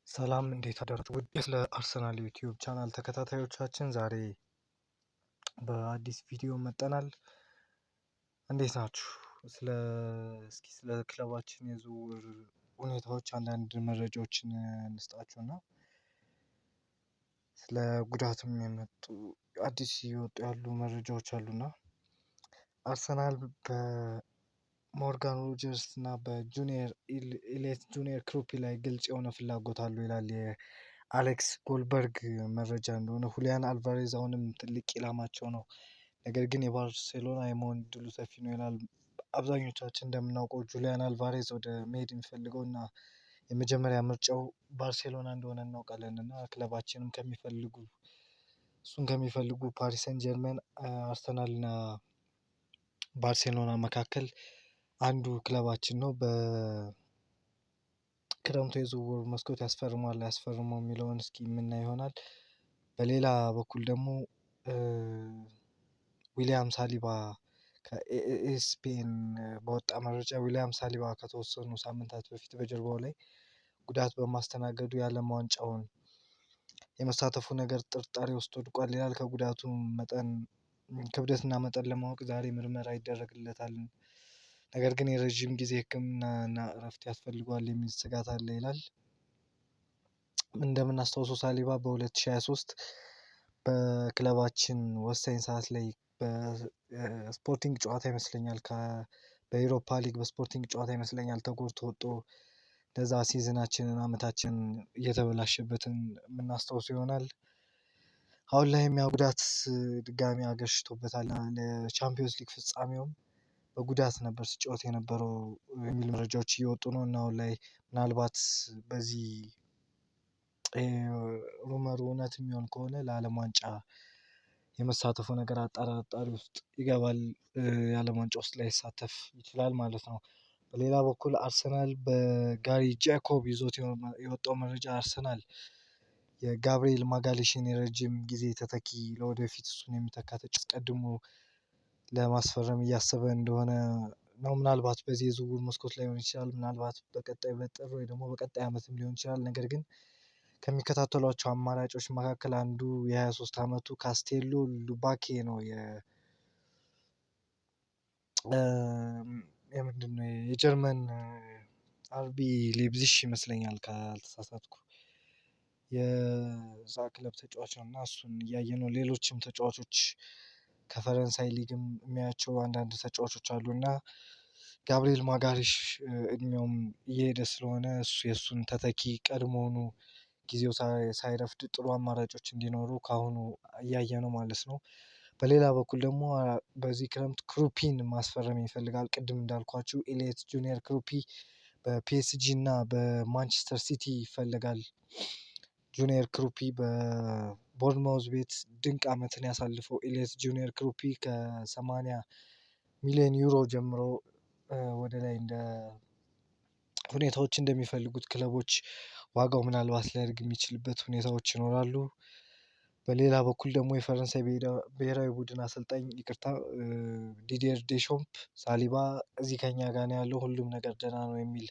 ሰላም እንዴት አደራችሁ? ውድ ስለ አርሰናል ዩቲዩብ ቻናል ተከታታዮቻችን ዛሬ በአዲስ ቪዲዮ መጠናል። እንዴት ናችሁ? ስለ ክለባችን የዝውውር ሁኔታዎች አንዳንድ መረጃዎችን እንስጣችሁና ስለ ጉዳትም የመጡ አዲስ እየወጡ ያሉ መረጃዎች አሉና አርሰናል በሞርጋን ሮጀርስ እና በጁኒየር ኢሌት ጁኒየር ክሩፒ ላይ ግልጽ የሆነ ፍላጎት አለው ይላል የአሌክስ ጎልበርግ መረጃ እንደሆነ። ሁሊያን አልቫሬዝ አሁንም ትልቅ ኢላማቸው ነው፣ ነገር ግን የባርሴሎና የመሆን እድሉ ሰፊ ነው ይላል። አብዛኞቻችን እንደምናውቀው ጁሊያን አልቫሬዝ ወደ መሄድ የሚፈልገው እና የመጀመሪያ ምርጫው ባርሴሎና እንደሆነ እናውቃለን እና ክለባችንም እሱን ከሚፈልጉ ፓሪስ ሰን ጀርመን፣ አርሰናል እና ባርሴሎና መካከል አንዱ ክለባችን ነው። በክረምቱ የዝውውር መስኮት ያስፈርመዋል አያስፈርመውም የሚለውን እስኪ የምናይ ይሆናል። በሌላ በኩል ደግሞ ዊሊያም ሳሊባ ከኤኤስፒኤን በወጣ መረጃ ዊሊያም ሳሊባ ከተወሰኑ ሳምንታት በፊት በጀርባው ላይ ጉዳት በማስተናገዱ የዓለም ዋንጫውን የመሳተፉ ነገር ጥርጣሬ ውስጥ ወድቋል ይላል። ከጉዳቱ ክብደትና መጠን ለማወቅ ዛሬ ምርመራ ይደረግለታል፣ ነገር ግን የረዥም ጊዜ ሕክምና እና እረፍት ያስፈልገዋል የሚል ስጋት አለ ይላል። እንደምናስታውሰው ሳሊባ በ2023 በክለባችን ወሳኝ ሰዓት ላይ በስፖርቲንግ ጨዋታ ይመስለኛል በዩሮፓ ሊግ በስፖርቲንግ ጨዋታ ይመስለኛል ተጎድቶ ወጥቶ ለዛ ሲዝናችንን አመታችንን እየተበላሸበትን የምናስታውሰው ይሆናል። አሁን ላይ ጉዳት ድጋሚ አገርሽቶበታል። ለቻምፒዮንስ ሊግ ፍጻሜውም በጉዳት ነበር ሲጫወት የነበረው የሚል መረጃዎች እየወጡ ነው እና አሁን ላይ ምናልባት በዚህ ሩመሩ እውነት የሚሆን ከሆነ ለዓለም ዋንጫ የመሳተፉ ነገር አጠራጣሪ ውስጥ ይገባል። የዓለም ዋንጫ ውስጥ ላይሳተፍ ይችላል ማለት ነው። በሌላ በኩል አርሰናል በጋሪ ጃኮብ ይዞት የወጣው መረጃ አርሰናል የጋብሪኤል ማጋሌሽን የረጅም ጊዜ ተተኪ ለወደፊት እሱን የሚተካ ተጫዋች አስቀድሞ ለማስፈረም እያሰበ እንደሆነ ነው። ምናልባት በዚህ የዝውውር መስኮት ላይሆን ይችላል፣ ምናልባት በቀጣይ በጥር ወይ ደግሞ በቀጣይ ዓመትም ሊሆን ይችላል። ነገር ግን ከሚከታተሏቸው አማራጮች መካከል አንዱ የ23 ዓመቱ ካስቴሎ ሉባኬ ነው። የምንድነው የጀርመን አርቢ ሌብዚሽ ይመስለኛል ካልተሳሳትኩ የዛ ክለብ ተጫዋች ነው እና እሱን እያየ ነው። ሌሎችም ተጫዋቾች ከፈረንሳይ ሊግም የሚያቸው አንዳንድ ተጫዋቾች አሉ እና ጋብሪኤል ማጋሌሽ እድሜውም እየሄደ ስለሆነ የእሱን ተተኪ ቀድሞውኑ ጊዜው ሳይረፍድ ጥሩ አማራጮች እንዲኖሩ ከአሁኑ እያየ ነው ማለት ነው። በሌላ በኩል ደግሞ በዚህ ክረምት ክሩፒን ማስፈረም ይፈልጋል። ቅድም እንዳልኳችሁ ኢሌት ጁኒየር ክሩፒ በፒኤስጂ እና በማንቸስተር ሲቲ ይፈልጋል። ጁኒየር ክሩፒ በቦርንማውዝ ቤት ድንቅ ዓመትን ያሳልፈው ኢሌት ጁኒየር ክሩፒ ከ80 ሚሊዮን ዩሮ ጀምሮ ወደ ላይ እንደ ሁኔታዎች እንደሚፈልጉት ክለቦች ዋጋው ምናልባት ሊያድግ የሚችልበት ሁኔታዎች ይኖራሉ። በሌላ በኩል ደግሞ የፈረንሳይ ብሔራዊ ቡድን አሰልጣኝ ዲዲየር ዴሾምፕ ሳሊባ እዚህ ከኛ ጋር ነው ያለው፣ ሁሉም ነገር ደህና ነው የሚል